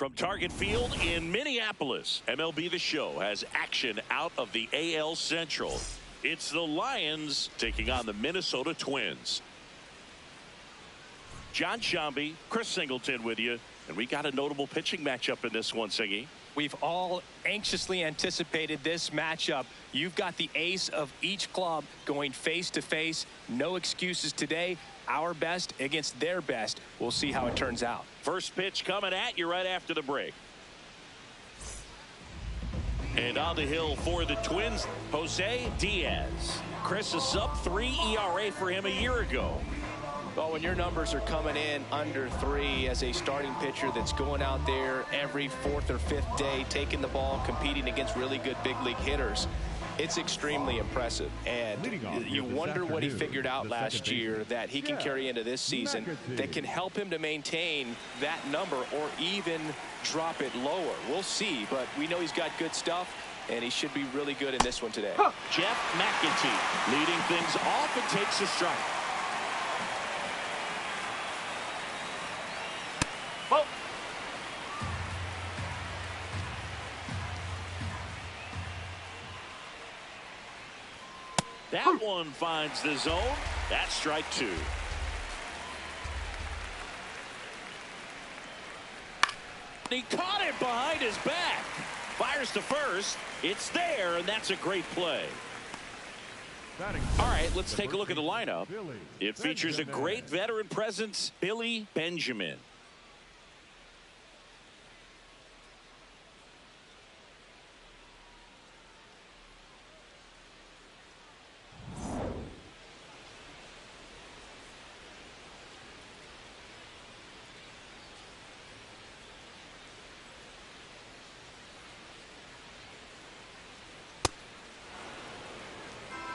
From Target Field in Minneapolis, MLB The Show has action out of the AL Central. It's the Lions taking on the Minnesota Twins. John Shambi, Chris Singleton with you, and we got a notable pitching matchup in this one, Singy. We've all anxiously anticipated this matchup. You've got the ace of each club going face to face. No excuses today. Our best against their best. We'll see how it turns out. First pitch coming at you right after the break. And on the hill for the Twins, Jose Diaz. Chris, a sub-3 ERA for him a year ago. Well, when your numbers are coming in under 3 as a starting pitcher that's going out there every 4th or 5th day, taking the ball, competing against really good big league hitters, it's extremely impressive. And you wonder what he figured out last year that he can carry into this season that can help him to maintain that number or even drop it lower. We'll see, but we know he's got good stuff, and he should be really good in this one today. Jeff McAtee leading things off and takes a strike. That one finds the zone. That's strike 2. He caught it behind his back. Fires to first. It's there, and that's a great play. All right, let's take a look at the lineup. It features a great veteran presence, Billy Benjamin.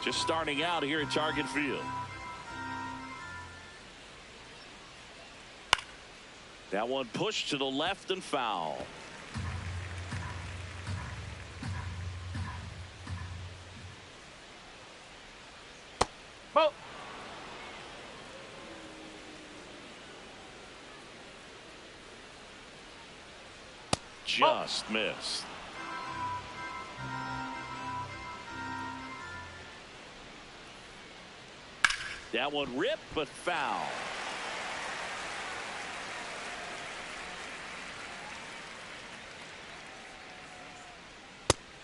Just starting out here at Target Field. That one pushed to the left and foul. Ball. Just missed. That one ripped, but foul.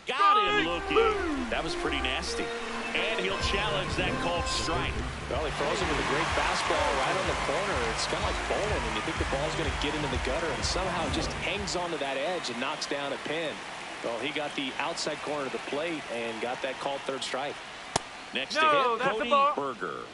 Got him looking. That was pretty nasty. And he'll challenge that called strike. Well, he throws it with a great fastball right on the corner. It's kind of like bowling, and you think the ball's going to get into the gutter, and somehow just hangs onto that edge and knocks down a pin. Well, he got the outside corner of the plate and got that called third strike. Next to hit, Cody Berger.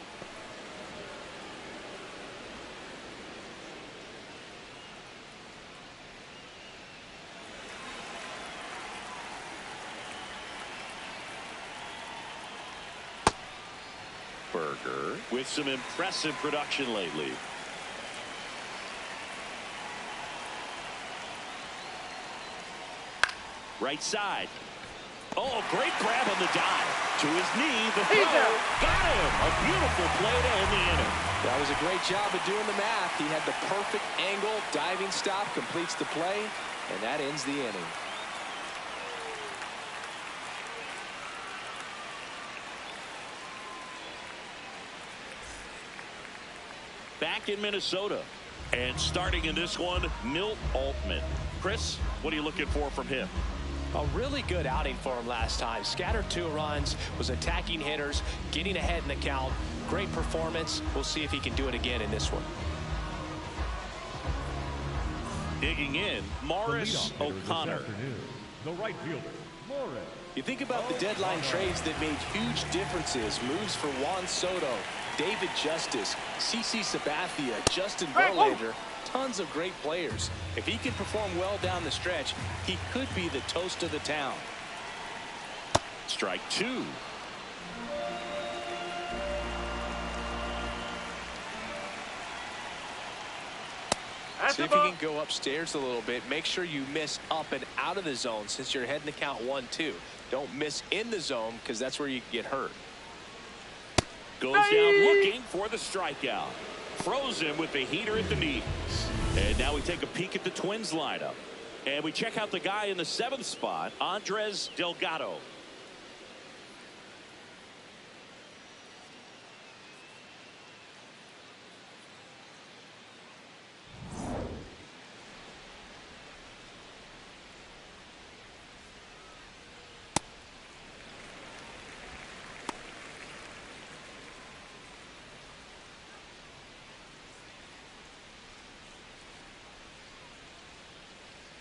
Berger with some impressive production lately. Right side. Oh, great grab on the dive. To his knee, the throw. Got him. A beautiful play to end the inning. That was a great job of doing the math. He had the perfect angle. Diving stop completes the play, and that ends the inning. Back in Minnesota, and starting in this one, Milt Altman. Chris, what are you looking for from him? A really good outing for him last time. Scattered 2 runs, was attacking hitters, getting ahead in the count. Great performance. We'll see if he can do it again in this one. Digging in, Morris O'Connor. The right fielder, Morris. You think about the deadline trades that made huge differences. Moves for Juan Soto, David Justice, CC Sabathia, Justin Verlander. Tons of great players. If he can perform well down the stretch, he could be the toast of the town. Strike 2. See if you can go upstairs a little bit. Make sure you miss up and out of the zone since you're heading to count 1-2. Don't miss in the zone because that's where you get hurt. Goes down looking for the strikeout. Throws him with the heater at the knees. And now we take a peek at the Twins lineup. And we check out the guy in the 7th spot, Andres Delgado.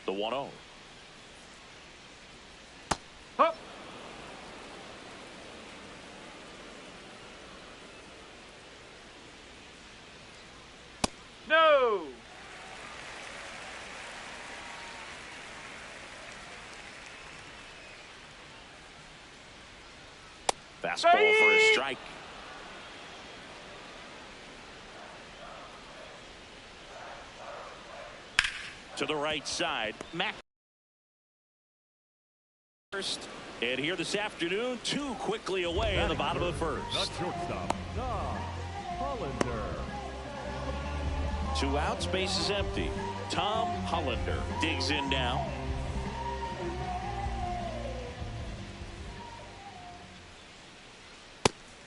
The 1-0. Up. No. Fastball for a strike. To the right side, Mac. First, and here this afternoon, 2 quickly away in the bottom of the first. The shortstop, Hollander. 2 outs, base is empty. Tom Hollander digs in now.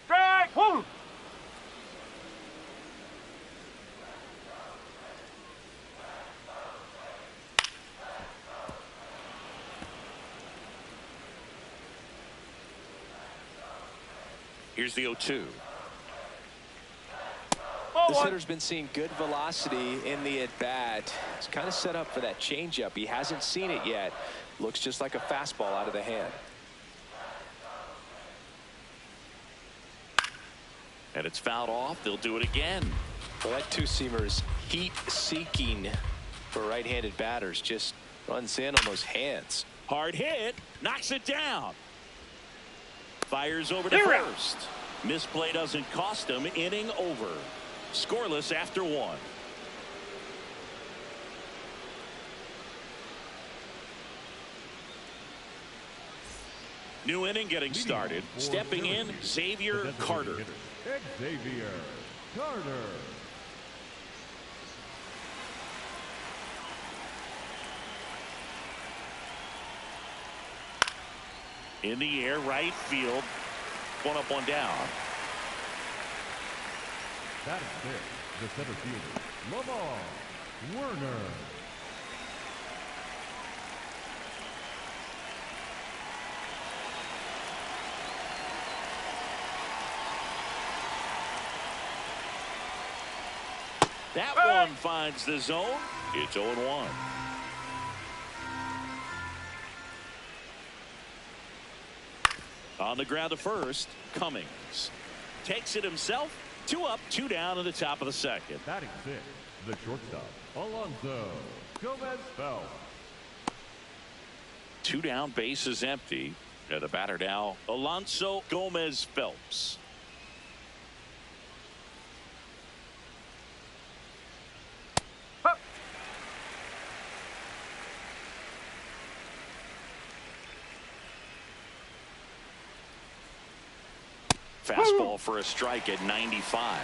Strike. Woo. Here's the 0-2. This hitter's been seeing good velocity in the at-bat. It's kind of set up for that changeup. He hasn't seen it yet. Looks just like a fastball out of the hand. And it's fouled off. They'll do it again. Well, that two-seamer is heat-seeking for right-handed batters. Just runs in on those hands. Hard hit. Knocks it down. Fires over to first. Misplay doesn't cost him. Inning over. Scoreless after 1. New inning getting started. Stepping in, Xavier Carter. Xavier Carter. In the air, right field. 1 up, 1 down. That is it. The center fielder, Lamar Werner. That one finds the zone. It's 0-1. On the ground to first, Cummings takes it himself. 2 up, 2 down in the top of the second. Batting 6, the shortstop, Alonso Gomez-Phelps. 2 down, base is empty. The batter now, Alonso Gomez-Phelps. Fastball for a strike at 95.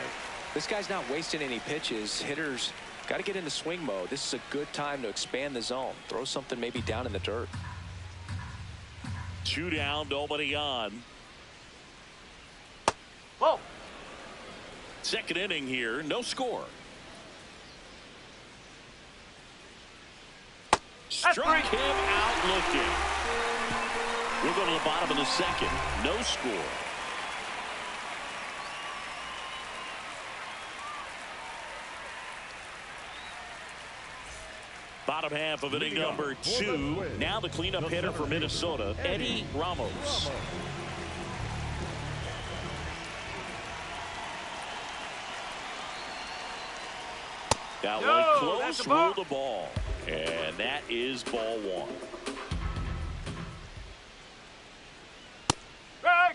This guy's not wasting any pitches. Hitters got to get into swing mode. This is a good time to expand the zone. Throw something maybe down in the dirt. 2 down, nobody on. Whoa. Second inning here, no score. Struck him out looking. We'll go to the bottom of the second. No score. Bottom half of inning number 2. Now the cleanup hitter for Minnesota, Eddie Ramos. Got one close, ruled the ball. And that is ball 1.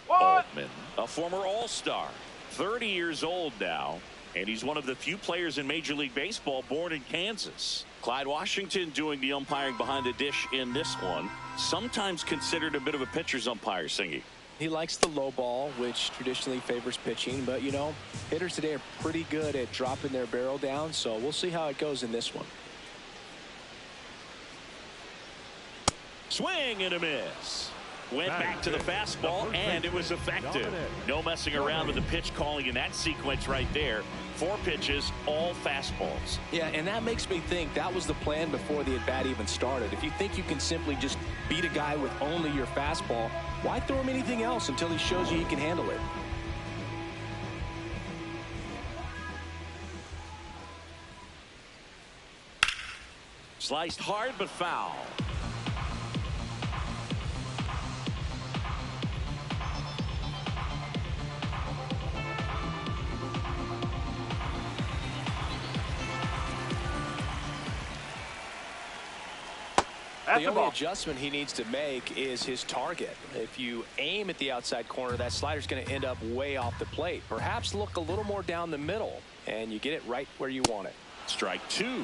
Altman, a former All-Star, 30 years old now, and he's one of the few players in Major League Baseball born in Kansas. Clyde Washington doing the umpiring behind the dish in this one. Sometimes considered a bit of a pitcher's umpire, Singy. He likes the low ball, which traditionally favors pitching. But, you know, hitters today are pretty good at dropping their barrel down. So we'll see how it goes in this one. Swing and a miss. Went back to the fastball, and it was effective. No messing around with the pitch calling in that sequence right there. 4 pitches, all fastballs. Yeah, and that makes me think that was the plan before the at-bat even started. If you think you can simply just beat a guy with only your fastball, why throw him anything else until he shows you he can handle it? Sliced hard, but foul. The only adjustment he needs to make is his target. If you aim at the outside corner, that slider's going to end up way off the plate. Perhaps look a little more down the middle, and you get it right where you want it. Strike 2.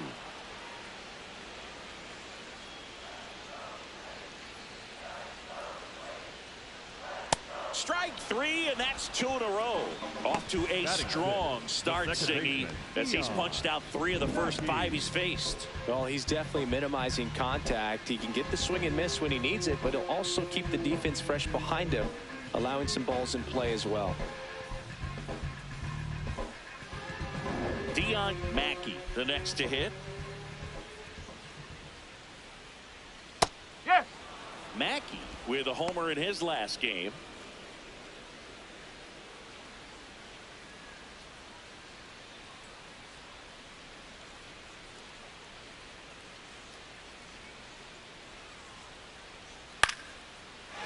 Strike 3, and that's 2 in a row. Off to a strong start, Siggy, as he's punched out 3 of the first 5 he's faced. Well, he's definitely minimizing contact. He can get the swing and miss when he needs it, but he'll also keep the defense fresh behind him, allowing some balls in play as well. Dion Mackey, the next to hit. Yes. Mackey with a homer in his last game.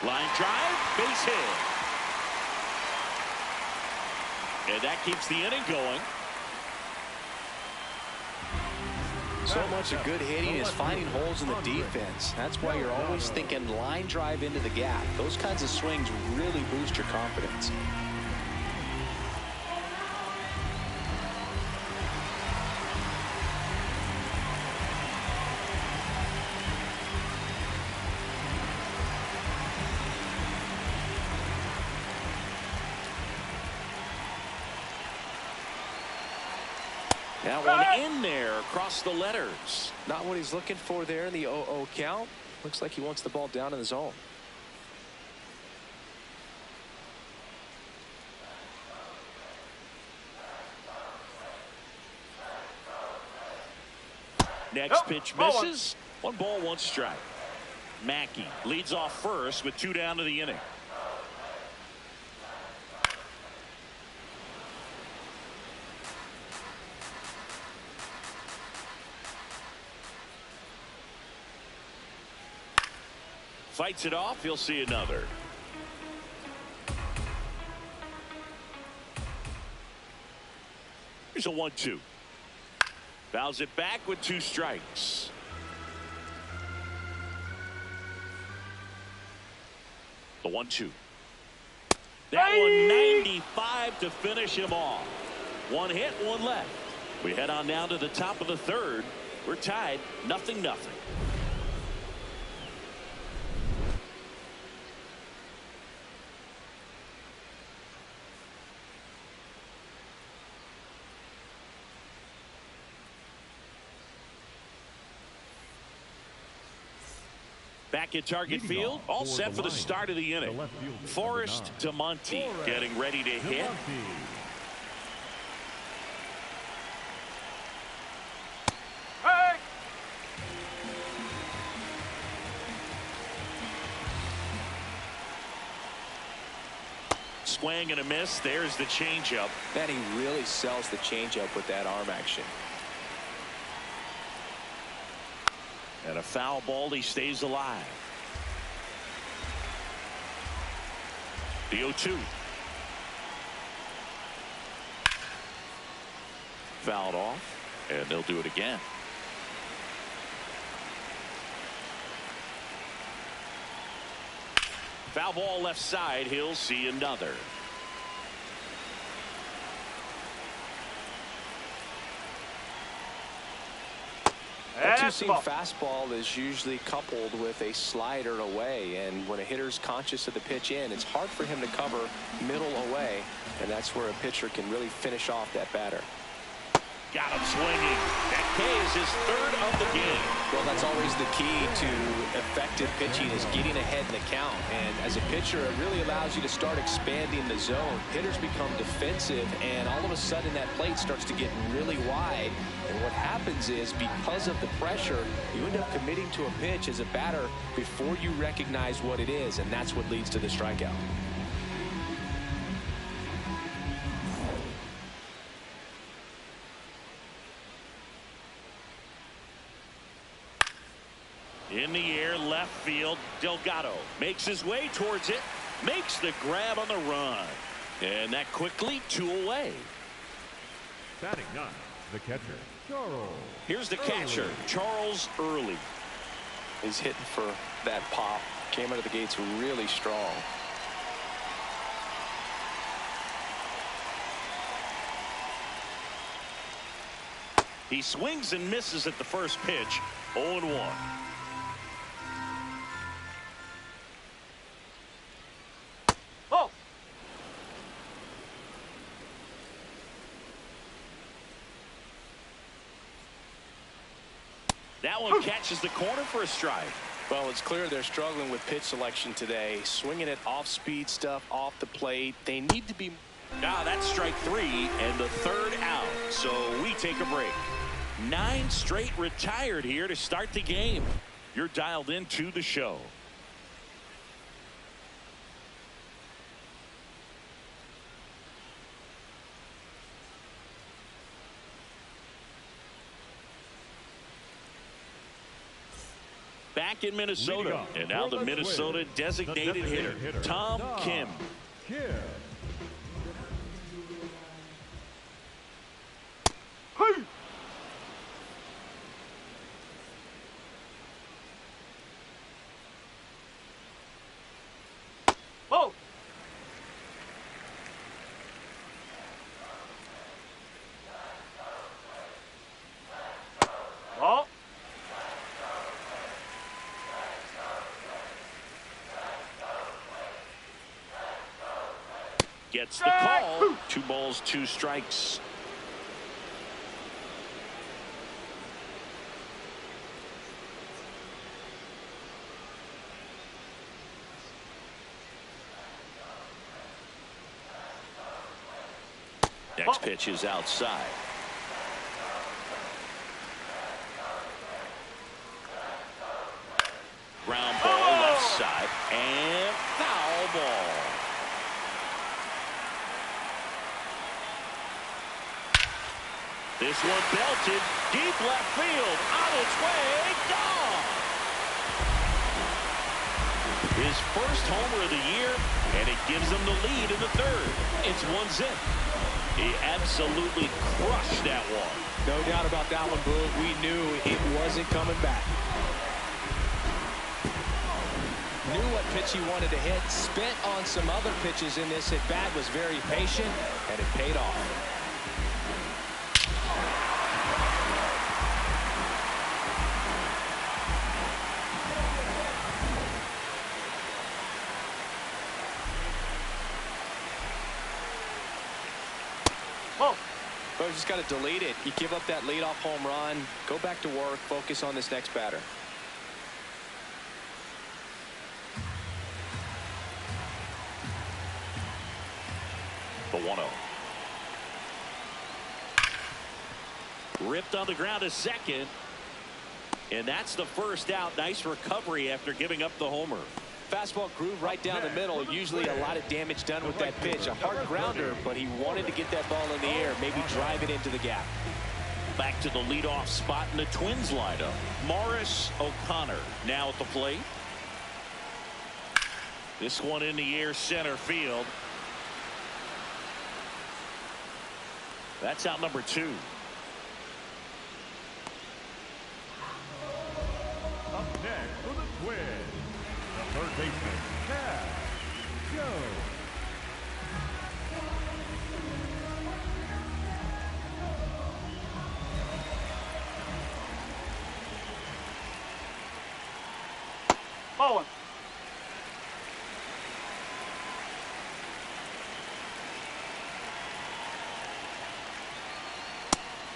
Line drive, base hit. And that keeps the inning going. So much of good hitting is finding holes in the defense. That's why you're always thinking line drive into the gap. Those kinds of swings really boost your confidence. That one in there across the letters. Not what he's looking for there in the 0-0 count. Looks like he wants the ball down in the zone. Next pitch misses. 1 ball, 1 strike. Mackey leads off first with 2 down to the inning. Fights it off. He'll see another. Here's a 1-2. Fouls it back with 2 strikes. The 1-2. That one 95 to finish him off. 1 hit, 1 left. We head on down to the top of the 3rd. We're tied 0-0. Back at Target Field, all set for the start of the inning. Forrest to Monty getting ready to hit. Hey. Swing and a miss. There's the changeup. Man, he really sells the changeup with that arm action. And a foul ball, he stays alive. The 0-2. Fouled off, and they'll do it again. Foul ball left side, he'll see another. That two-seam fastball is usually coupled with a slider away, and when a hitter's conscious of the pitch in, it's hard for him to cover middle away, and that's where a pitcher can really finish off that batter. Got him swinging. That is his third of the game. Well, that's always the key to effective pitching is getting ahead in the count. And as a pitcher, it really allows you to start expanding the zone. Hitters become defensive, and all of a sudden that plate starts to get really wide. And what happens is, because of the pressure, you end up committing to a pitch as a batter before you recognize what it is, and that's what leads to the strikeout. In the air, left field, Delgado makes his way towards it, makes the grab on the run. And that quickly 2 away. Batting 9, the catcher, Charles. Here's the catcher, Charles Early. He's hitting for that pop. Came out of the gates really strong. He swings and misses at the first pitch, 0-1. That one catches the corner for a strike. Well, it's clear they're struggling with pitch selection today. Swinging it off-speed stuff off the plate. They need to be. Now that's strike 3 and the third out. So we take a break. 9 straight retired here to start the game. You're dialed into the show. Back in Minnesota, and now the Minnesota designated hitter, Tom Kim. Oh! Oh! Gets the call. 2 balls, 2 strikes. Next pitch is outside. Ground ball left side and foul ball. This one belted deep left field, on its way, gone. His first homer of the year, and it gives them the lead in the third. It's 1-zip. He absolutely crushed that one. No doubt about that one, Boog. We knew it wasn't coming back. Knew what pitch he wanted to hit. Spent on some other pitches in this at bat. Was very patient, and it paid off. But you just got to delete it. You give up that leadoff home run. Go back to work. Focus on this next batter. The 1-0. Ripped on the ground to second. And that's the first out. Nice recovery after giving up the homer. Fastball groove right down the middle. Usually a lot of damage done with that pitch. A hard grounder, but he wanted to get that ball in the air, maybe drive it into the gap. Back to the leadoff spot in the Twins lineup. Morris O'Connor now at the plate. This one in the air, center field. That's out number 2. Up next for the Twins, the third baseman, Cash Joe. Bowling.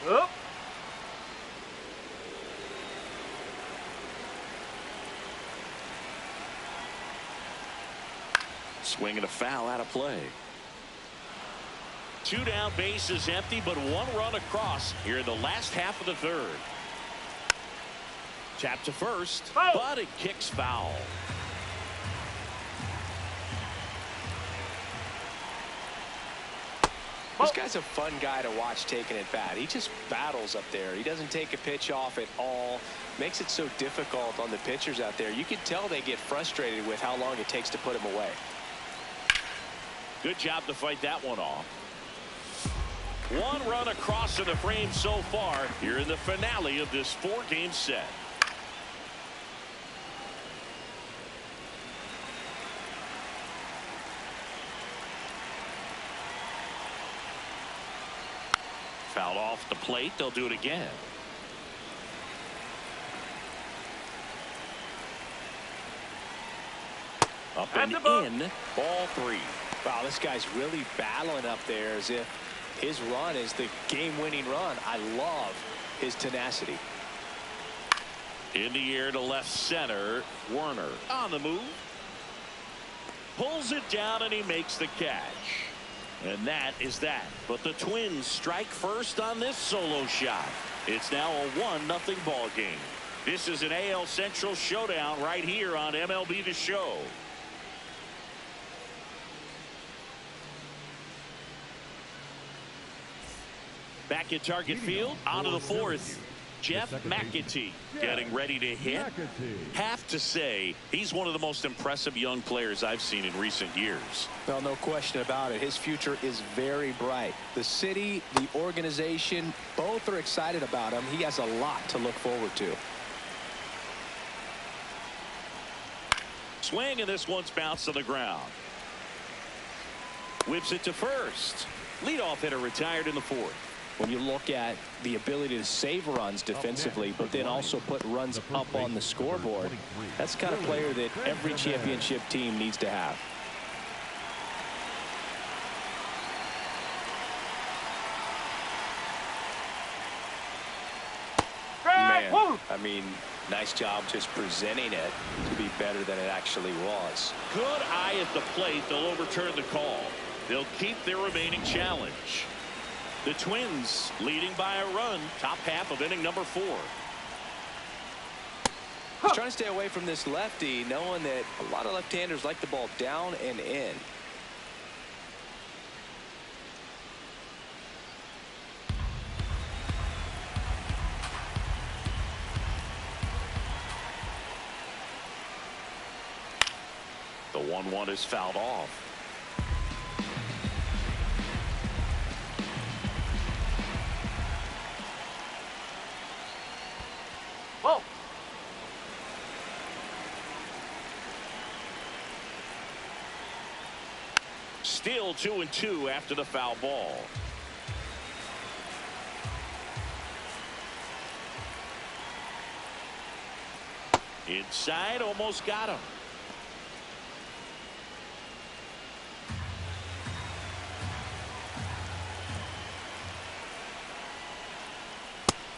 Up. Swing and a foul out of play. 2 down, bases empty, but 1 run across here in the last half of the third. Tap to first, but it kicks foul. This guy's a fun guy to watch taking at bat. He just battles up there. He doesn't take a pitch off at all. Makes it so difficult on the pitchers out there. You can tell they get frustrated with how long it takes to put him away. Good job to fight that one off. 1 run across in the frame so far here in the finale of this 4-game set. Fouled off the plate. They'll do it again. Up and in. Ball 3. Wow, this guy's really battling up there as if his run is the game-winning run. I love his tenacity. In the air to left center. Werner on the move. Pulls it down and he makes the catch. And that is that. But the Twins strike first on this solo shot. It's now a 1-0 ball game. This is an AL Central showdown right here on MLB The Show. Back at Target Field, onto the 4th. Jeff McAtee getting ready to hit. Have to say, he's one of the most impressive young players I've seen in recent years. Well, no question about it. His future is very bright. The city, the organization, both are excited about him. He has a lot to look forward to. Swing, and this one's bounced to the ground. Whips it to first. Leadoff hitter retired in the 4th. When you look at the ability to save runs defensively, but then also put runs up on the scoreboard, that's the kind of player that every championship team needs to have. Man, I mean, nice job just presenting it to be better than it actually was. Good eye at the plate. They'll overturn the call. They'll keep their remaining challenge. The Twins leading by a run, top half of inning number 4. He's trying to stay away from this lefty, knowing that a lot of left-handers like the ball down and in. The 1-1 is fouled off. Whoa. Still 2-2 after the foul ball. Inside, almost got him.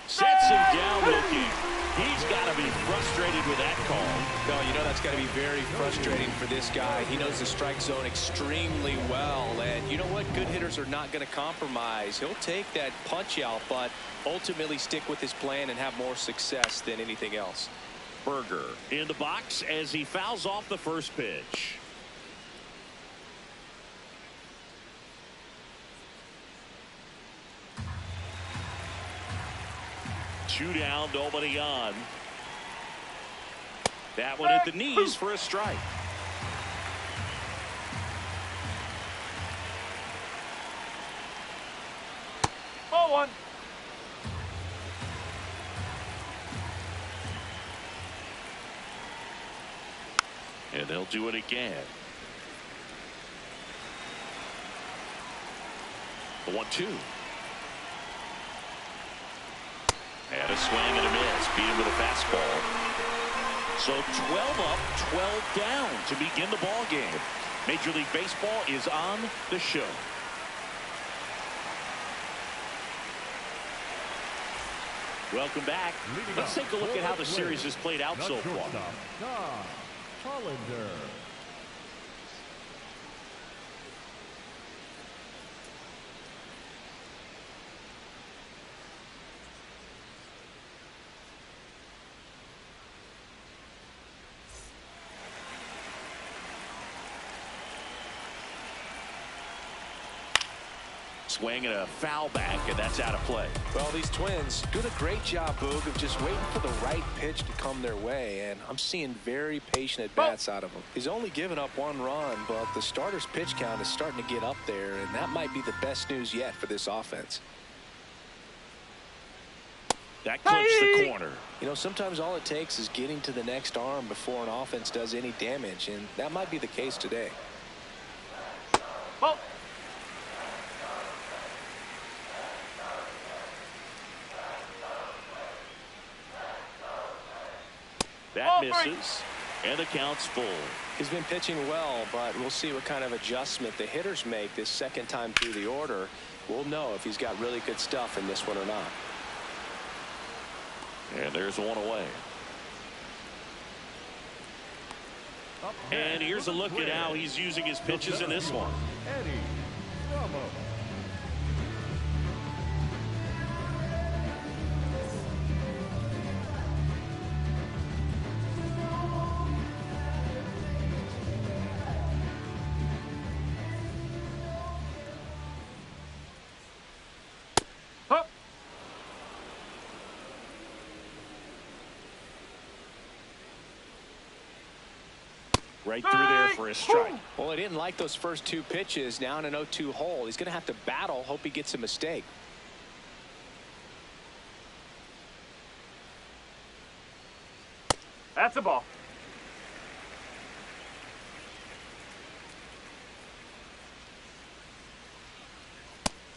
Sets him down looking. He's got to be frustrated with that call. No, you know that's got to be very frustrating for this guy. He knows the strike zone extremely well. And you know what? Good hitters are not going to compromise. He'll take that punch out, but ultimately stick with his plan and have more success than anything else. Berger in the box as he fouls off the first pitch. Two down, nobody on. That one at the knees for a strike. Ball 1. And they'll do it again. The 1-2. And a swing and a miss. Beat him with a fastball. So 12 up, 12 down to begin the ball game. Major League Baseball is on the show. Welcome back. Let's take a look at how the series has played out so far. swing and a foul back, and that's out of play. Well, these Twins doing a great job, Boog, of just waiting for the right pitch to come their way, and I'm seeing very patient at-bats out of him. He's only given up 1 run, but the starter's pitch count is starting to get up there, and that might be the best news yet for this offense. That clips the corner. You know, sometimes all it takes is getting to the next arm before an offense does any damage, and that might be the case today. Ball. That misses, and the count's full. He's been pitching well, but we'll see what kind of adjustment the hitters make this second time through the order. We'll know if he's got really good stuff in this one or not. And there's one away. And here's a look at how he's using his pitches in this one. Right through there for a strike. Well, he didn't like those first 2 pitches. Now in an 0-2 hole, he's going to have to battle. Hope he gets a mistake. That's a ball.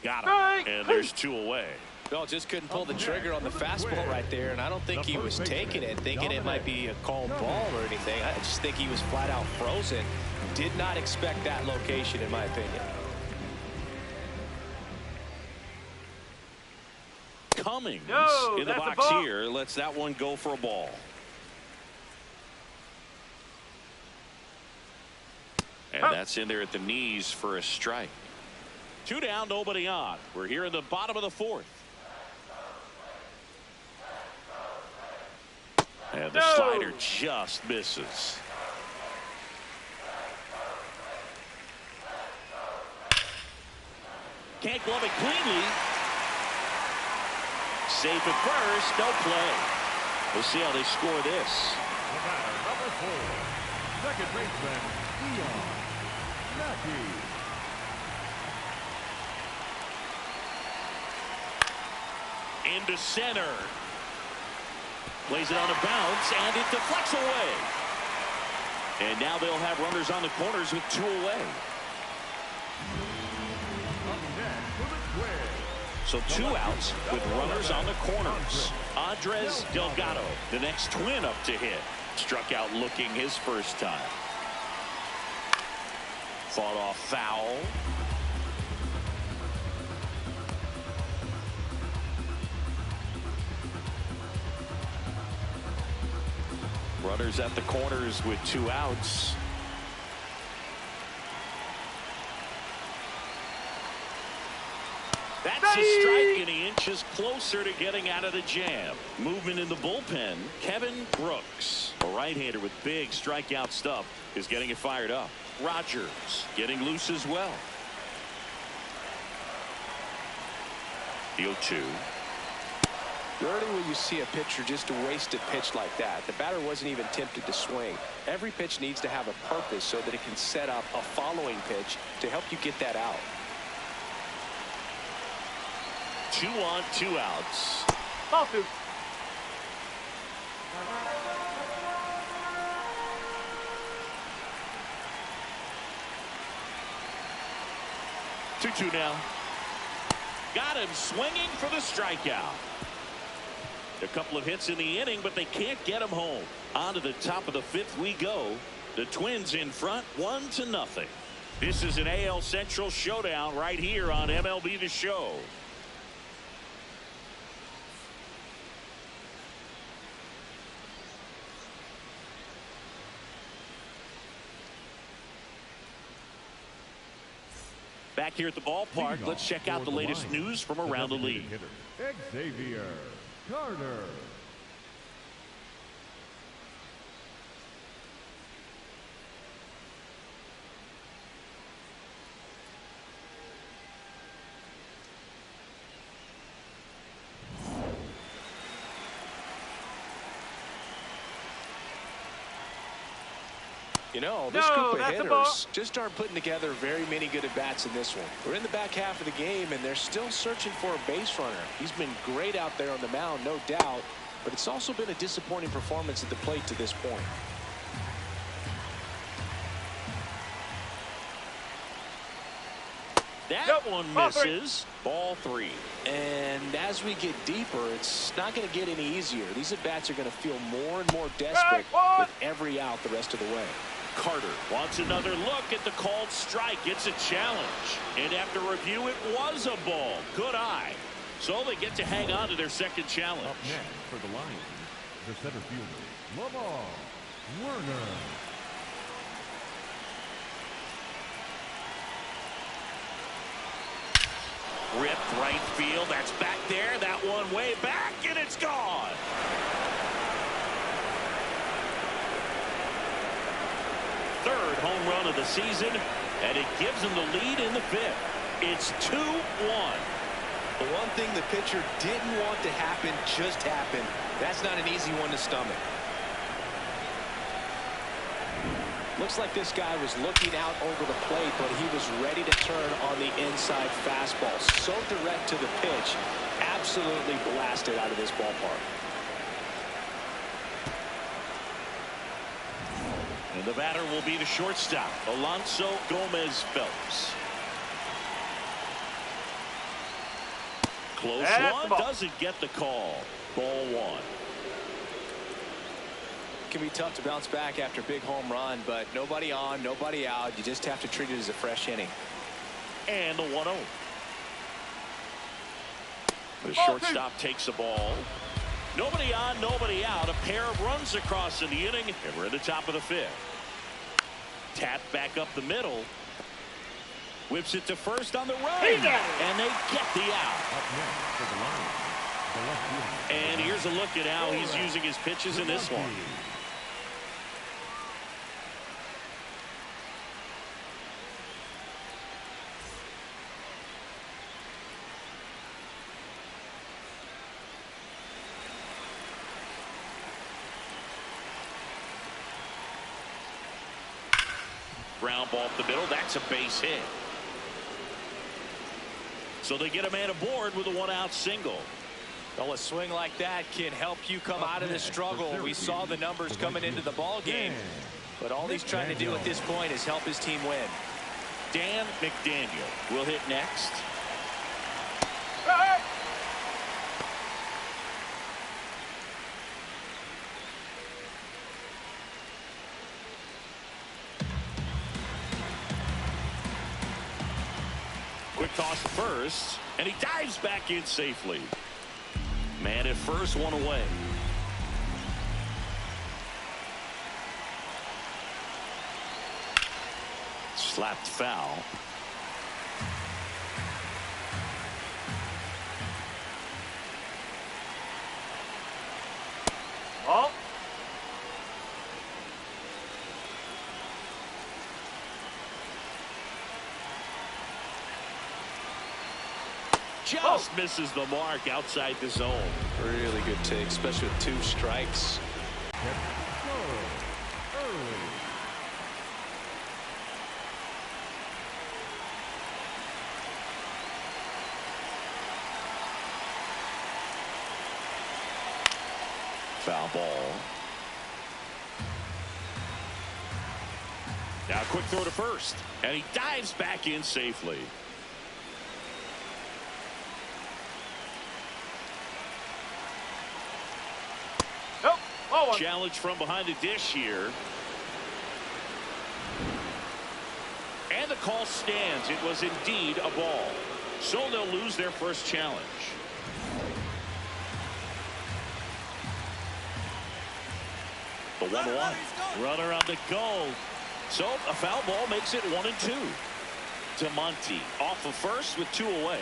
Got him. And there's 2 away. Well, just couldn't pull the trigger on the fastball right there, and I don't think he was taking it, thinking it might be a called ball or anything. I just think he was flat out frozen. Did not expect that location, in my opinion. Cummings in the box here lets that one go for a ball. And that's in there at the knees for a strike. 2 down, nobody on. We're here in the bottom of the 4th. And the slider just misses. Can't glove it cleanly. Safe at first, no play. We'll see how they score this. The batter, number 4, second baseman, Leon Mackey. Into center. Plays it on a bounce, and it deflects away. And now they'll have runners on the corners with 2 away. So 2 outs with runners on the corners. Andres Delgado, the next Twin up to hit. Struck out looking his first time. Fought off foul. Runners at the corners with 2 outs. That's a strike, and he inches closer to getting out of the jam. Movement in the bullpen. Kevin Brooks, a right-hander with big strikeout stuff, is getting it fired up. Rogers getting loose as well. The 0-2. Rarely will you see a pitcher just waste a pitch like that. The batter wasn't even tempted to swing. Every pitch needs to have a purpose so that it can set up a following pitch to help you get that out. 2 on, 2 outs. Ball 2. Two now. Got him swinging for the strikeout. A couple of hits in the inning, but they can't get him home. On to the top of the 5th we go. The Twins in front, 1-0. This is an AL Central showdown right here on MLB The Show. Back here at the ballpark, let's check out the latest news from around the league. Xavier Carter. You know, this group of hitters just aren't putting together very many good at-bats in this one. We're in the back half of the game, and they're still searching for a base runner. He's been great out there on the mound, no doubt, but it's also been a disappointing performance at the plate to this point. That one misses. Ball 3. And as we get deeper, it's not going to get any easier. These at-bats are going to feel more and more desperate with every out the rest of the way. Carter wants another look at the called strike. It's a challenge. And after review, it was a ball. Good eye. So they get to hang on to their second challenge. Up next for the Lions, the center fielder, Lamar Werner. Ripped right field. That's back there. That one way back, and it's gone. Third home run of the season, and it gives them the lead in the 5th. It's 2-1. The one thing the pitcher didn't want to happen just happened. That's not an easy one to stomach. Looks like this guy was looking out over the plate, but he was ready to turn on the inside fastball. So direct to the pitch, absolutely blasted out of this ballpark. And the batter will be the shortstop, Alonso Gomez Phelps. Close one, doesn't get the call. Ball 1. Can be tough to bounce back after a big home run, but nobody on, nobody out. You just have to treat it as a fresh inning. And the 1-0. The shortstop takes the ball. Nobody on, nobody out. A pair of runs across in the inning, and we're at the top of the 5th. Tap back up the middle. Whips it to first on the run. And they get the out. Up next for the Lions, the left fielder. And here's a look at how he's using his pitches in this one. Ground ball up the middle. That's a base hit. So they get a man aboard with a 1-out single. Well, a swing like that can help you come out of this struggle. We saw the numbers coming into the ball game, but all he's trying to do at this point is help his team win. Dan McDaniel will hit next. Quick toss to first, and he dives back in safely. Man at first, one away. Slapped foul. Oh. Just misses the mark outside the zone. Really good take, especially with 2 strikes. Foul ball. Now quick throw to first, and he dives back in safely. Challenge from behind the dish here. And the call stands. It was indeed a ball. So they'll lose their first challenge. The 1-1. Runner on the go. So a foul ball makes it 1-2. DeMonte off of first with 2 away.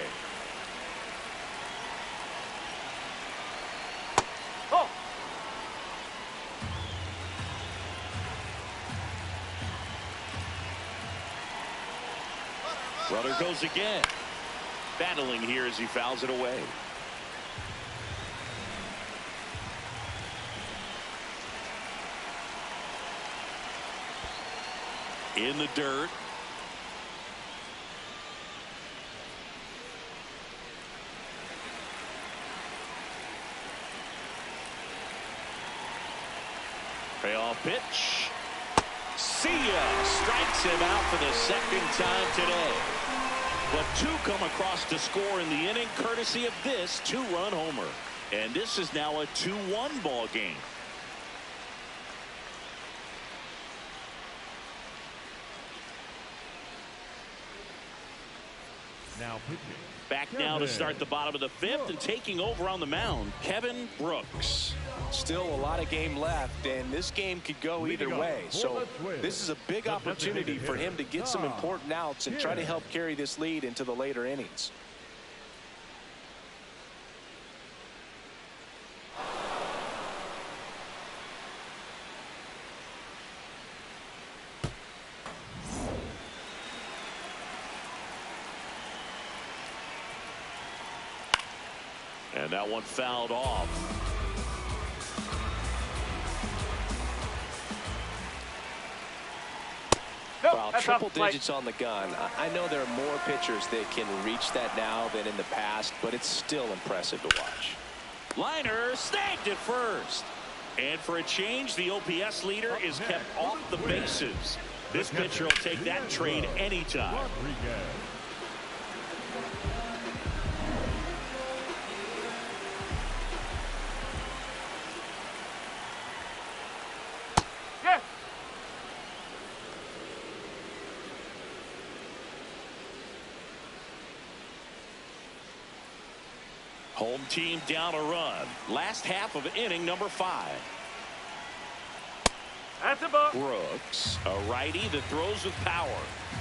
Runner goes again. Battling here as he fouls it away. in the dirt. Payoff pitch. See ya. Strikes him out for the second time today. But two come across to score in the inning courtesy of this two-run homer. And this is now a 2-1 ball game. Now pitching. Back now to start the bottom of the fifth, and taking over on the mound, Kevin Brooks. Still a lot of game left, and this game could go either way. So this is a big opportunity for him to get some important outs and try to help carry this lead into the later innings. And that one fouled off. Well, triple digits on the gun. I know there are more pitchers that can reach that now than in the past, but it's still impressive to watch. Liner snagged at first. And for a change, the OPS leader is kept off the bases. This pitcher will take that trade anytime. Home team down a run. Last half of inning number 5. That's a ball. Brooks, a righty that throws with power.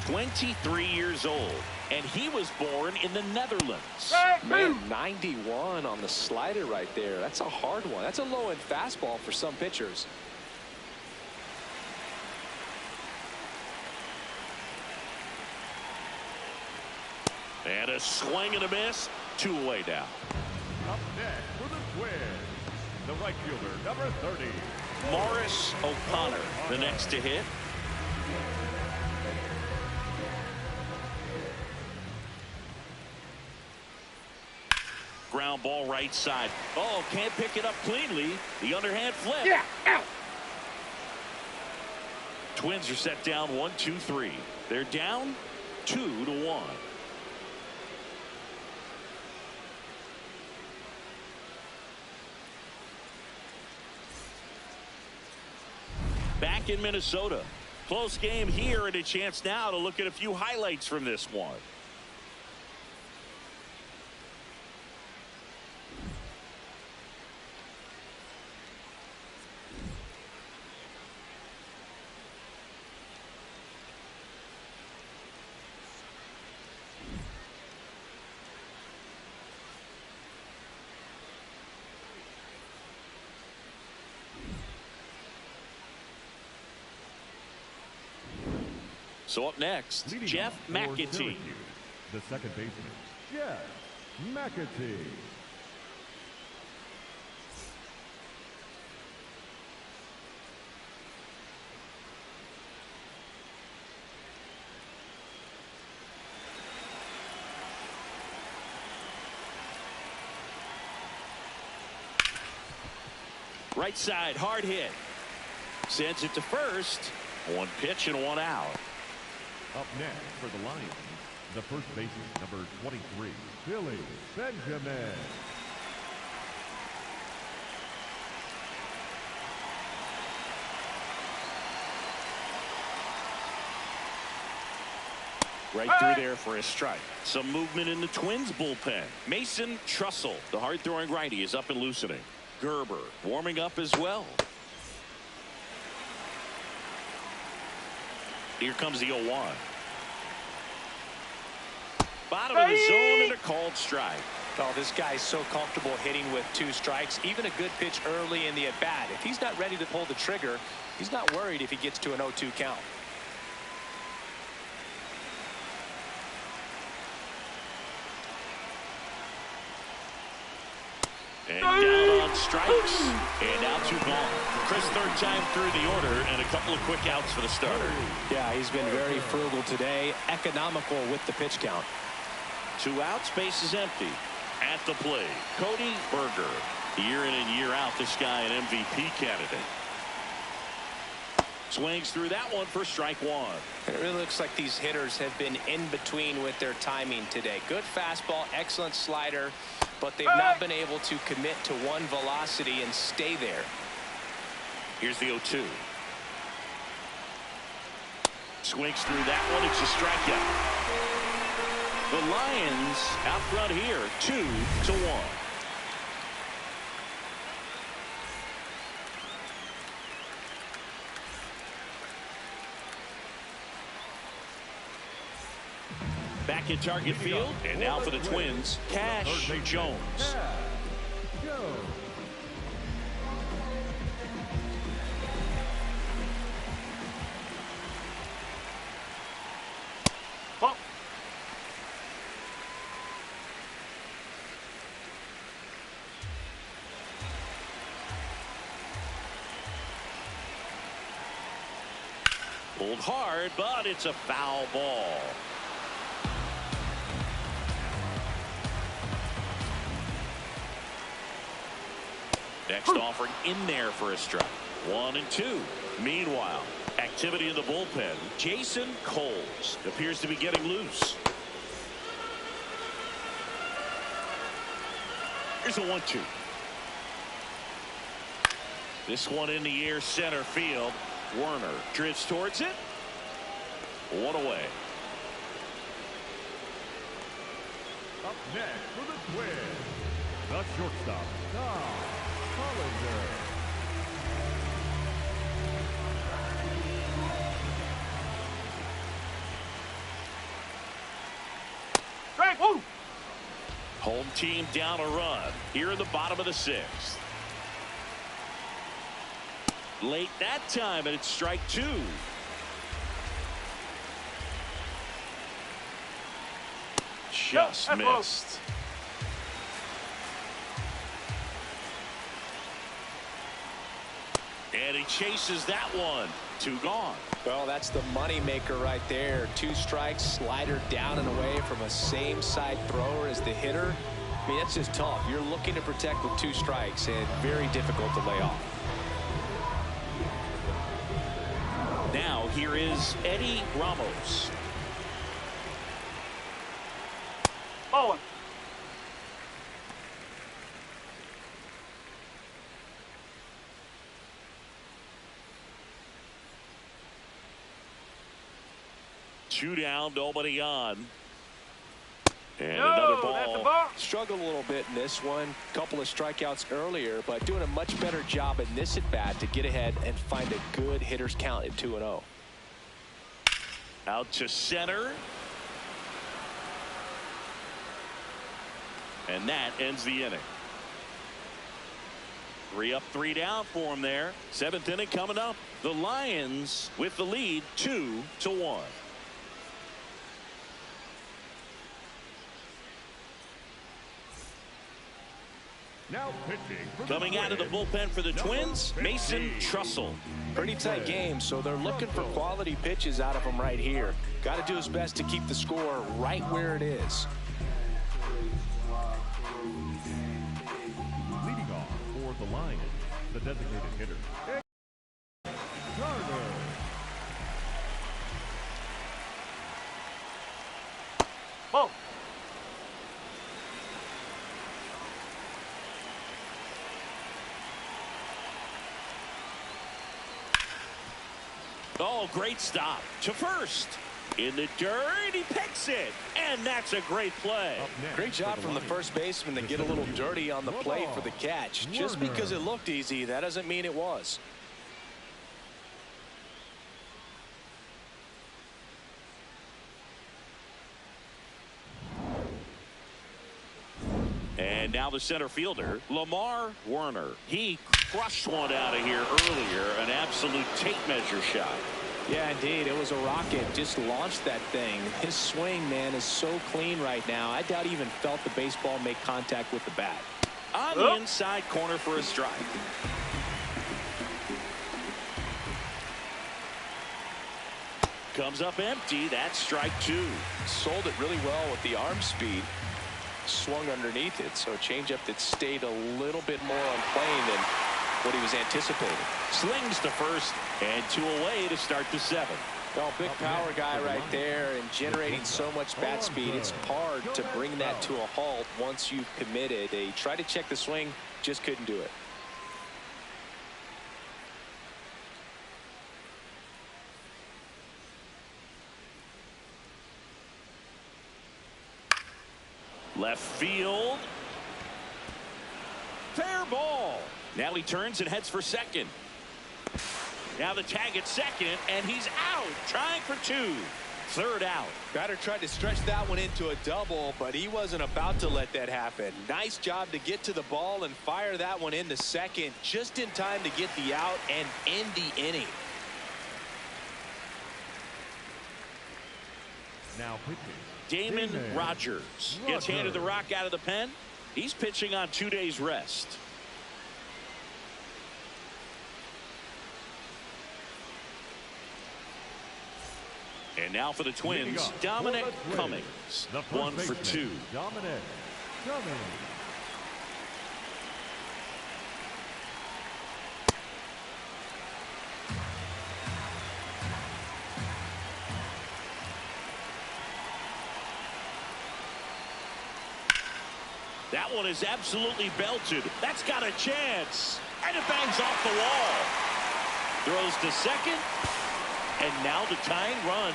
23 years old. And he was born in the Netherlands. Man, 91 on the slider right there. That's a hard one. That's a low-end fastball for some pitchers. And a swing and a miss. 2 away now. Up next for the Twins, the right fielder, number 30. Morris O'Connor, the next to hit. Ground ball right side. Oh, can't pick it up cleanly. The underhand flip. Yeah, out. Twins are set down 1-2-3. They're down 2-1. Back in Minnesota. Close game here, and a chance now to look at a few highlights from this one. So up next, Leading Jeff off for McAtee. Syracuse, the second baseman, Jeff McAtee. Right side, hard hit. Sends it to first. 1 pitch and 1 out. Up next for the Lions, the first baseman, number 23, Billy Benjamin. Right through there for a strike. Some movement in the Twins bullpen. Mason Trussell, the hard-throwing righty, is up and loosening. Gerber warming up as well. Here comes the 0-1. Bottom of the zone and a called strike. Oh, this guy's so comfortable hitting with 2 strikes. Even a good pitch early in the at-bat. If he's not ready to pull the trigger, he's not worried if he gets to an 0-2 count. And down on strikes. And now 2 gone. Chris, third time through the order, and a couple of quick outs for the starter. Yeah, he's been very frugal today. Economical with the pitch count. 2 outs, base is empty. At the plate, Cody Berger. Year in and year out, this guy an MVP candidate. Swings through that one for strike 1. It really looks like these hitters have been in between with their timing today. Good fastball, excellent slider, but they've not been able to commit to one velocity and stay there. Here's the 0-2. Swings through that one. It's a strikeout. The Lions out front here, 2-1. Back in target field, and now for the Twins, Cash Jones. Ball. Pulled hard, but it's a foul ball. Next offering in there for a strike. 1-2. Meanwhile, activity in the bullpen. Jason Coles appears to be getting loose. Here's a 1-2. This one in the air, center field. Werner drifts towards it. 1 away. Up next for the Twins, the shortstop, Tom Hollinger. Strike. Woo. Home team down a run here in the bottom of the 6th. Late that time, and it's strike 2. Just missed. And he chases that one. 2 gone. Well, that's the money maker right there. 2 strikes, slider down and away from a same side thrower as the hitter. I mean, that's just tough. You're looking to protect with 2 strikes and very difficult to lay off. Now here is Eddie Ramos. Ball 1. Two down, nobody on. And No, another that's a ball. ball. Struggled a little bit in this one. Couple of strikeouts earlier, but doing a much better job in this at bat to get ahead and find a good hitter's count at 2-0. Out to center. And that ends the inning. 3 up, 3 down for him there. 7th inning coming up. The Lions with the lead, 2-1. Now pitching for Coming out of the bullpen for the Twins, Mason Trussell. Pretty tight game, so they're looking for quality pitches out of him right here. Got to do his best to keep the score right where it is. leading off for the Lions, the designated hitter, Garner. Ball. Oh, great stop to first. In the dirt, he picks it. And that's a great play. Great job from the first baseman to get a little dirty on the plate for the catch. Just because it looked easy, that doesn't mean it was. And now the center fielder, Lamar Werner. He crushed one out of here earlier. An absolute tape measure shot. Yeah, indeed. It was a rocket. Just launched that thing. His swing, man, is so clean right now. I doubt he even felt the baseball make contact with the bat. On the inside corner for a strike. Comes up empty. That's strike 2. Sold it really well with the arm speed. Swung underneath it, so a changeup that stayed a little bit more on plane than what he was anticipating. Slings to first, and 2 away to start the 7th. Well, big power guy right there, and generating so much bat speed, it's hard to bring that to a halt once you've committed. They tried to check the swing, just couldn't do it. Left field. Fair ball. Now he turns and heads for second. Now the tag at second, and he's out, trying for 2. Third out. Batter tried to stretch that one into a double, but he wasn't about to let that happen. Nice job to get to the ball and fire that one into second, just in time to get the out and end the inning. Now pitching. Damon Rogers gets handed the rock out of the pen. He's pitching on 2 days rest. And now for the Twins, Dominic Cummings. 1 for 2. Dominic Cummings. That one is absolutely belted. That's got a chance. And it bangs off the wall. Throws to second. And now the tying run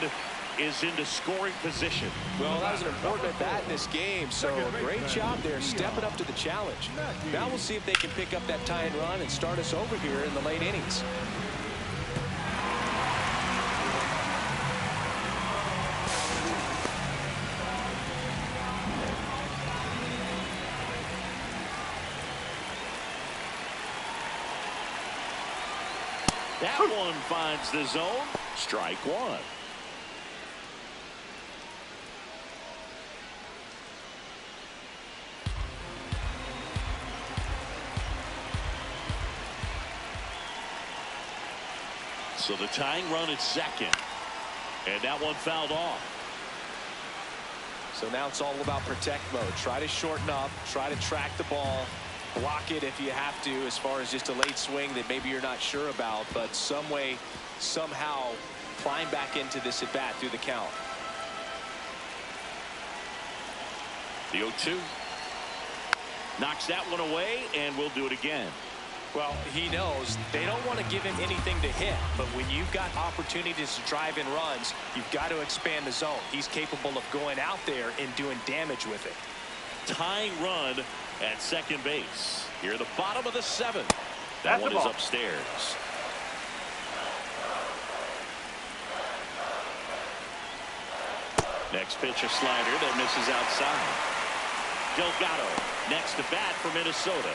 is into scoring position. Well, that was an important at bat in this game, so a great job there stepping up to the challenge. Now we'll see if they can pick up that tying run and start us over here in the late innings. That one finds the zone. Strike 1. So the tying run at second. And that one fouled off. So now it's all about protect mode. Try to shorten up. Try to track the ball. Block it if you have to, as far as just a late swing that maybe you're not sure about, but some way, somehow climb back into this at bat through the count. The 0-2 knocks that one away, and we'll do it again. Well, he knows they don't want to give him anything to hit, but when you've got opportunities to drive in runs, you've got to expand the zone. He's capable of going out there and doing damage with it. Tying run at second base. Here at the bottom of the 7th. That That's one the is ball. upstairs. Next pitch, a slider that misses outside. Delgado next to bat for Minnesota.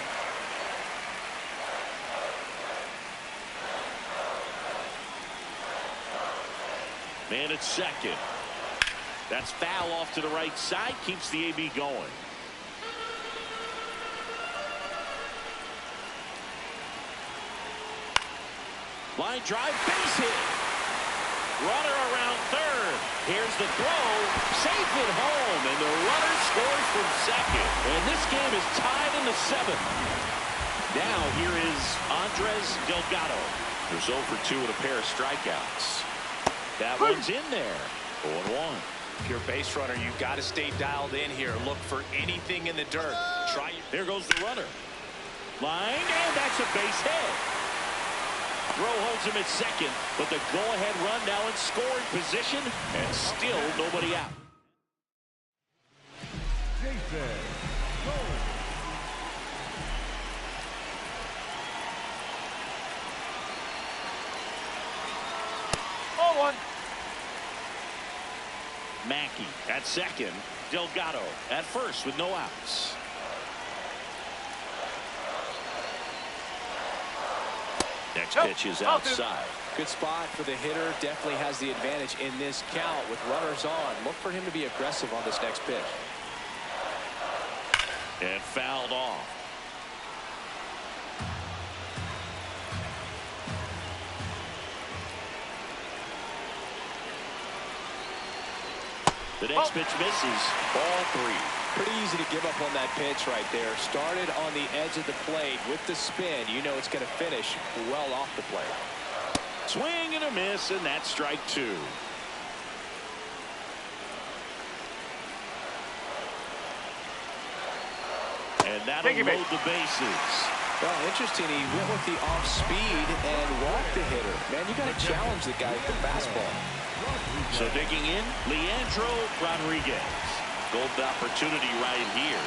Man at second. That's foul off to the right side. Keeps the AB going. Line drive, base hit. Runner around third. Here's the throw. Safe at home. And the runner scores from second. And this game is tied in the 7th. Now here is Andres Delgado. There's 0 for 2 with a pair of strikeouts. That one's in there. 0-1. If you're a base runner, you've got to stay dialed in here. Look for anything in the dirt. There goes the runner. Line, and that's a base hit. Throw holds him at second, but the go-ahead run now in scoring position, and still nobody out. Jason Cole. Ball 1. Mackey at second. Delgado at first with no outs. Next pitch is outside. Good spot for the hitter. Definitely has the advantage in this count with runners on. Look for him to be aggressive on this next pitch. And fouled off. The next pitch misses. Ball 3. Pretty easy to give up on that pitch right there. Started on the edge of the plate with the spin. You know it's going to finish well off the plate. Swing and a miss, and that's strike 2. And that'll load the bases. Well, interesting. He went with the off speed and walked the hitter. Man, you got to challenge the guy with the fastball. So digging in, Leandro Rodriguez. Golden opportunity right here.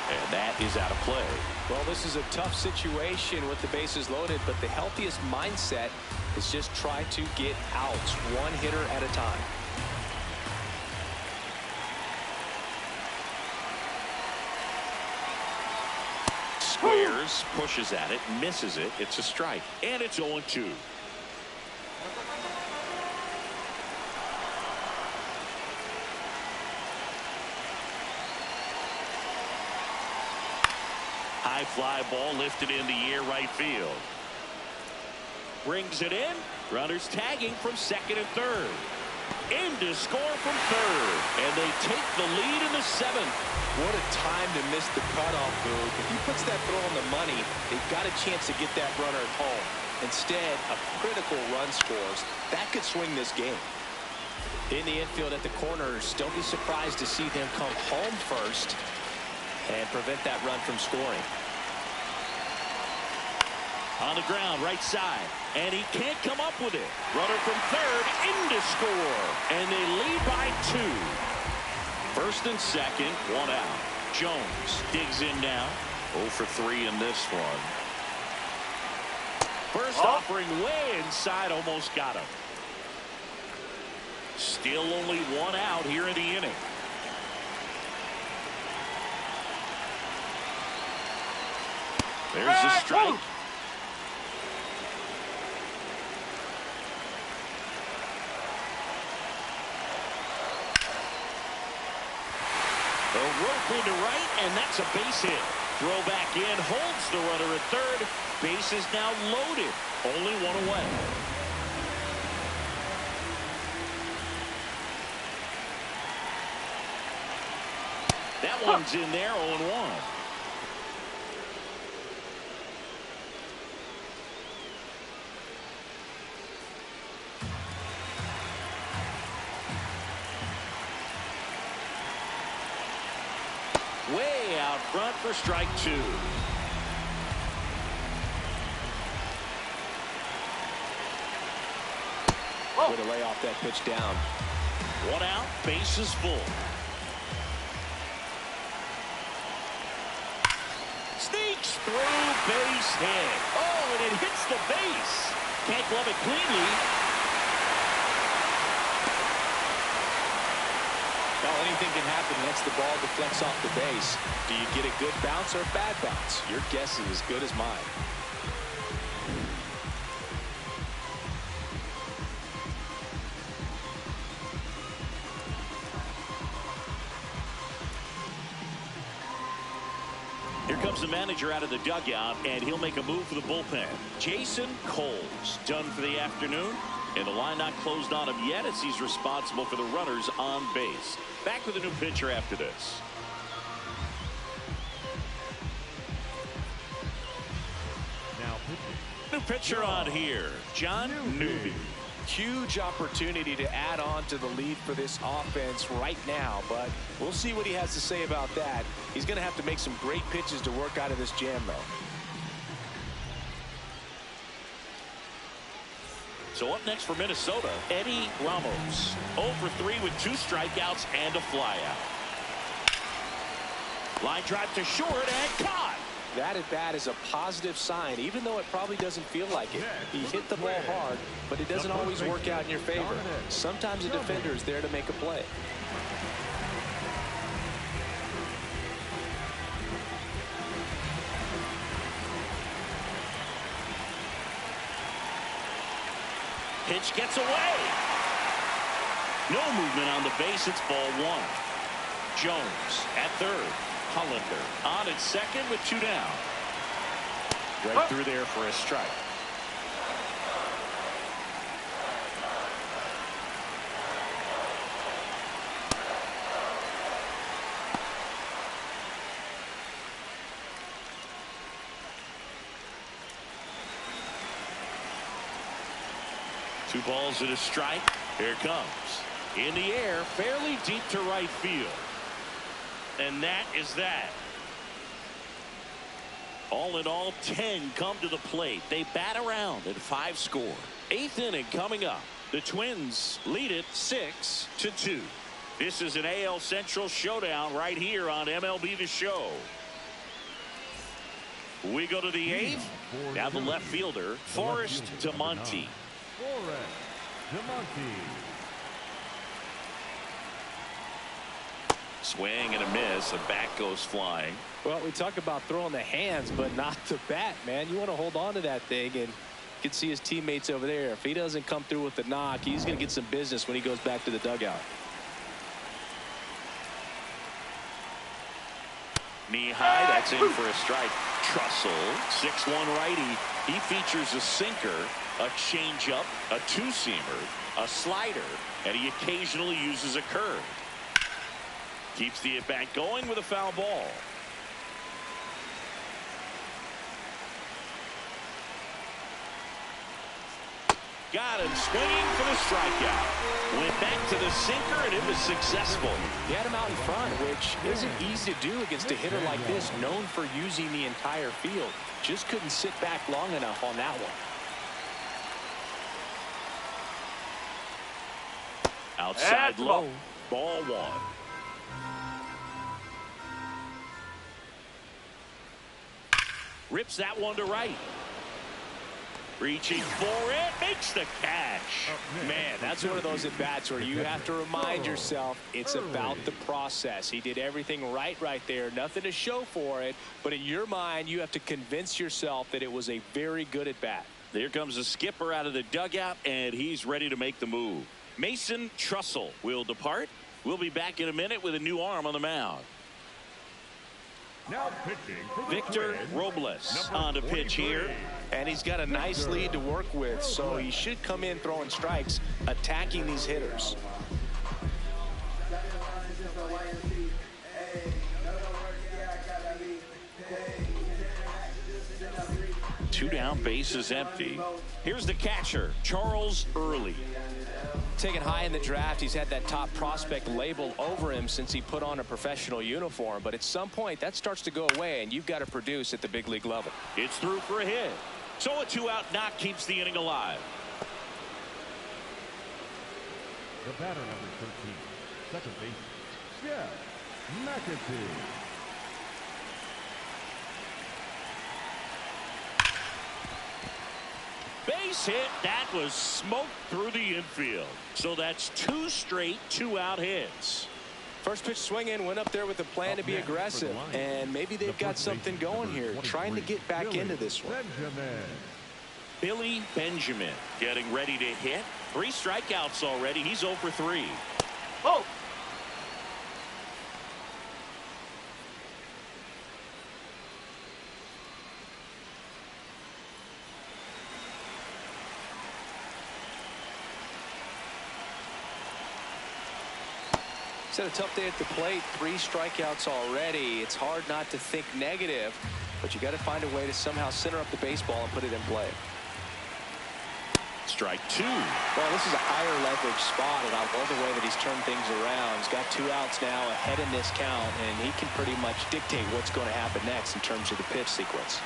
And that is out of play. Well, this is a tough situation with the bases loaded, but the healthiest mindset is just try to get outs one hitter at a time. Squares, pushes at it, misses it. It's a strike. And it's 0-2. High fly ball lifted in the air, right field. Brings it in. Runners tagging from second and third. In to score from third. And they take the lead in the 7th. What a time to miss the cutoff, Boog. If he puts that throw on the money, they've got a chance to get that runner at home. Instead, a critical run scores. That could swing this game. In the infield at the corners, don't be surprised to see them come home first and prevent that run from scoring. On the ground, right side. And he can't come up with it. Runner from third, in to score. And they lead by 2. First and second, 1 out. Jones digs in now. 0 for 3 in this one. First offering way inside, almost got him. Still only 1 out here in the inning. There's a strike. A rope into right, and that's a base hit. Throw back in, holds the runner at third. Base is now loaded. Only 1 away. That one's in there, 0-1. Way out front for strike 2. Way to lay off that pitch down. 1 out, base is full. Sneaks through, base hit. Oh, and it hits the base. Can't glove it cleanly. Well, anything can happen once the ball deflects off the base. Do you get a good bounce or a bad bounce? Your guess is as good as mine. Here comes the manager out of the dugout, and he'll make a move for the bullpen. Jason Coles done for the afternoon, and the line not closed on him yet as he's responsible for the runners on base. Back with a new pitcher after this. Now pitching. New pitcher on here, John Newby. Huge opportunity to add on to the lead for this offense right now, but we'll see what he has to say about that. He's going to have to make some great pitches to work out of this jam, though. So up next for Minnesota, Eddie Ramos. 0 for 3 with 2 strikeouts and a flyout. Line drive to short and caught. That at bat is a positive sign, even though it probably doesn't feel like it. He hit the ball hard, but it doesn't always work out in your favor. Sometimes a defender is there to make a play. Pitch gets away. No movement on the base. It's ball 1. Jones at third. Hollander on at second with 2 down. Right through there for a strike. 2 balls and a strike. Here it comes. In the air, fairly deep to right field. And that is that. All in all, 10 come to the plate. They bat around at 5 score. 8th inning coming up. The Twins lead it 6-2. This is an AL Central showdown right here on MLB The Show. We go to the 8th. Now the left fielder, Forrest DeMonte. Swing and a miss. A bat goes flying. Well, we talk about throwing the hands, but not the bat, man. You want to hold on to that thing, and you can see his teammates over there. If he doesn't come through with the knock, he's going to get some business when he goes back to the dugout. Knee high, that's in for a strike. Trussell, 6'1" righty. He features a sinker, a changeup, a two-seamer, a slider, and he occasionally uses a curve. Keeps the at-bat going with a foul ball. Got him swinging for the strikeout. Went back to the sinker, and it was successful. He had him out in front, which isn't easy to do against a hitter like this, known for using the entire field. Just couldn't sit back long enough on that one. Outside low, ball 1. Rips that one to right. Reaching for it, makes the catch. Man, that's one of those at-bats where you have to remind yourself it's about the process. He did everything right there. Nothing to show for it. But in your mind, you have to convince yourself that it was a very good at-bat. Here comes the skipper out of the dugout, and he's ready to make the move. Mason Trussell will depart. We'll be back in a minute with a new arm on the mound. Now pitching for the Victor Twins, Robles on the pitch here. And he's got a nice lead to work with, so he should come in throwing strikes, attacking these hitters. Two down, bases empty. Here's the catcher, Charles Early. Taken high in the draft, he's had that top prospect label over him since he put on a professional uniform. But at some point, that starts to go away, and you've got to produce at the big league level. It's through for a hit. So a 2-out knock keeps the inning alive. The batter number 13, second base, Jeff McAtee. Base hit. That was smoked through the infield. So that's 2 straight 2-out hits. First pitch swinging, went up there with a plan to be aggressive, and maybe they've got something going here, trying to get back into this one. Billy Benjamin getting ready to hit. 3 strikeouts already. He's 0 for 3. Oh! He's had a tough day at the plate. 3 strikeouts already. It's hard not to think negative, but you got to find a way to somehow center up the baseball and put it in play. Strike 2. Well, this is a higher leverage spot, and I love the way that he's turned things around. He's got 2 outs now ahead in this count, and he can pretty much dictate what's going to happen next in terms of the pitch sequence.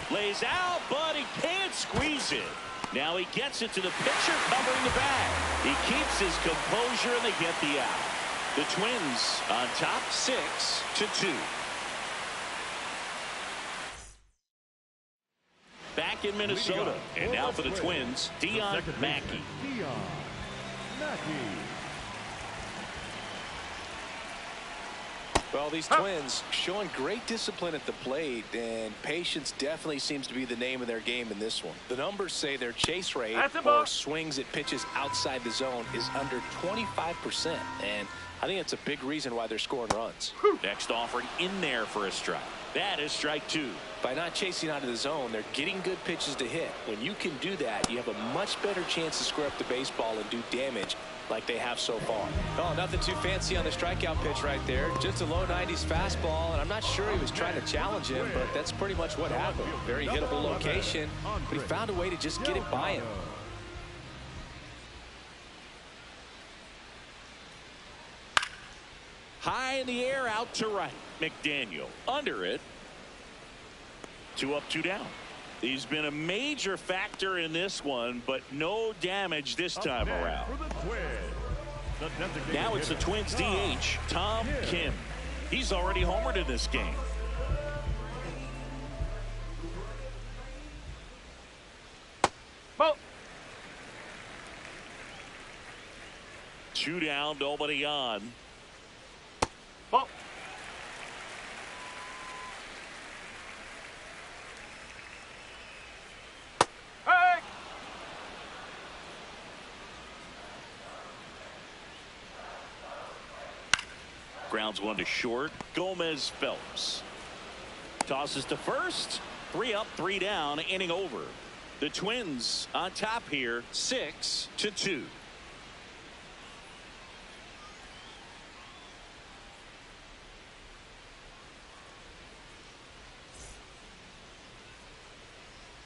Lays out, but he can't squeeze it. Now he gets it to the pitcher covering the bag. He keeps his composure, and they get the out. The Twins on top 6-2. Back in Minnesota, and now for the Twins, Dion Mackey. Well, these Twins showing great discipline at the plate, and patience definitely seems to be the name of their game in this one. The numbers say their chase rate or swings at pitches outside the zone is under 25%, and I think that's a big reason why they're scoring runs. Next offering in there for a strike. That is strike two. By not chasing out of the zone, they're getting good pitches to hit. When you can do that, you have a much better chance to square up the baseball and do damage like they have so far. Oh, nothing too fancy on the strikeout pitch right there. Just a low 90s fastball, and I'm not sure he was trying to challenge him, but that's pretty much what happened. Very hittable location, but he found a way to just get it by him. High in the air, out to right. McDaniel under it. 2 up, 2 down. He's been a major factor in this one, but no damage this time around. Now it's the Twins DH, Tom Kim. He's already homered in this game. Ball. 2 down, nobody on. Ball. Hey. Grounds one to short. Gomez Phelps tosses to first. 3 up, 3 down, inning over. The Twins on top here, 6-2.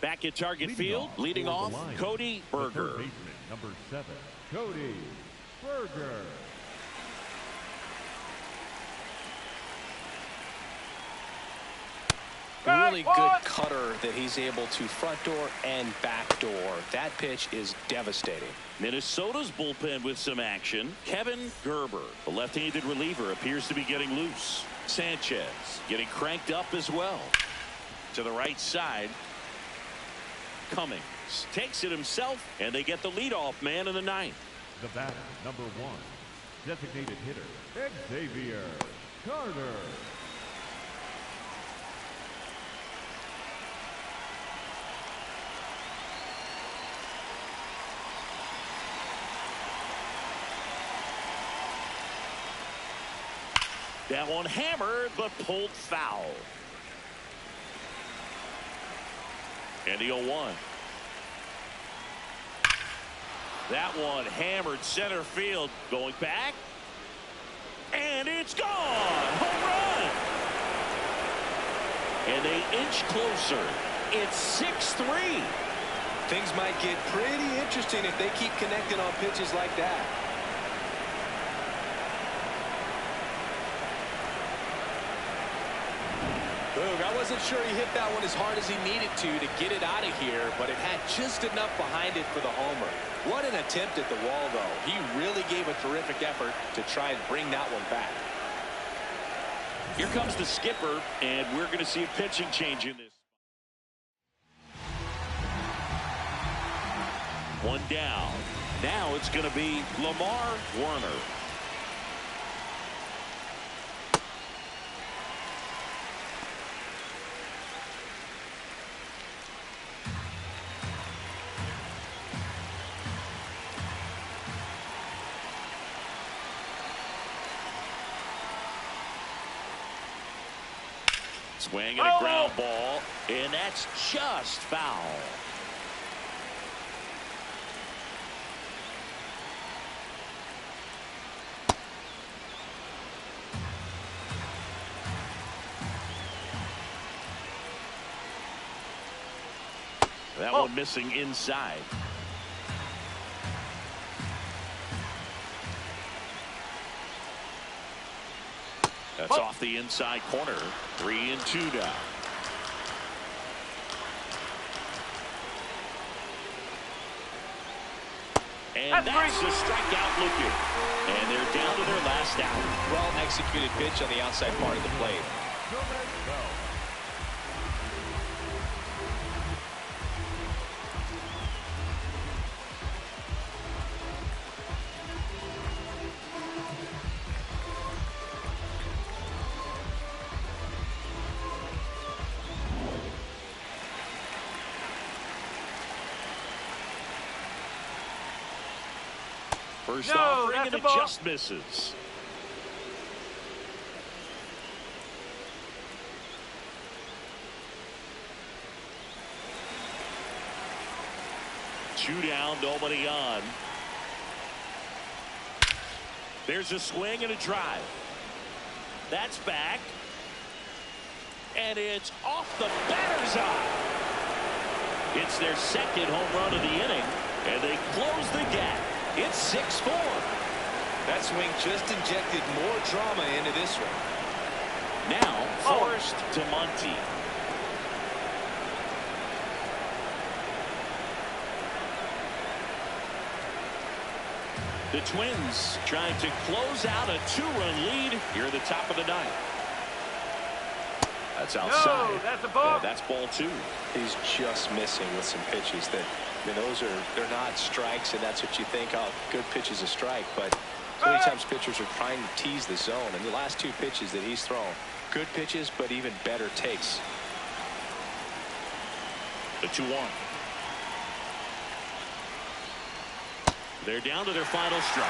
Back at Target Field, leading off, Cody Berger. Number 7, Cody Berger. A really good cutter that he's able to front door and back door. That pitch is devastating. Minnesota's bullpen with some action. Kevin Gerber, the left-handed reliever, appears to be getting loose. Sanchez getting cranked up as well. To the right side. Cummings takes it himself, and they get the leadoff man in the ninth. The batter, number 1, designated hitter, Xavier Carter. That one hammered, but pulled foul. And the 0-1. That one hammered center field. Going back. And it's gone. Home run. And they inch closer. It's 6-3. Things might get pretty interesting if they keep connecting on pitches like that. I wasn't sure he hit that one as hard as he needed to get it out of here, but it had just enough behind it for the homer. What an attempt at the wall, though. He really gave a terrific effort to try and bring that one back. Here comes the skipper, and we're going to see a pitching change in this. 1 down. Now it's going to be Lamar Warner. Swing and a ground ball, and that's just foul. That one missing inside. That's off the inside corner. 3-2 down. And that's a strikeout looking. And they're down to their last out. Well executed pitch on the outside part of the plate. First offering, and it just misses. 2 down, nobody on. There's a swing and a drive. That's back. And it's off the batter's eye. It's their second home run of the inning, and they close the gap. It's 6-4. That swing just injected more drama into this one. Now, Forrest to Monty. The Twins trying to close out a 2-run lead here at the top of the ninth. That's outside. No, that's a ball. That's ball 2. He's just missing with some pitches that, I mean, they're not strikes, and that's what you think. Oh, good pitch is a strike, but so many times pitchers are trying to tease the zone. And the last 2 pitches that he's thrown, good pitches, but even better takes. The 2-1. They're down to their final strike.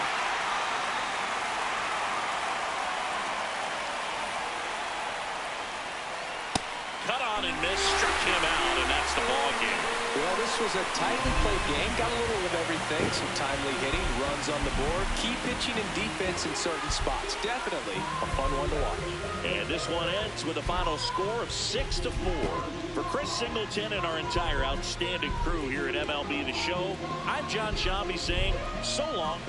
Cut on and miss, struck him out, and that's the ball game. Well, this was a tightly played game. Got a little of everything. Some timely hitting, runs on the board, key pitching and defense in certain spots. Definitely a fun one to watch. And this one ends with a final score of 6-4. For Chris Singleton and our entire outstanding crew here at MLB The Show, I'm John Shambi saying so long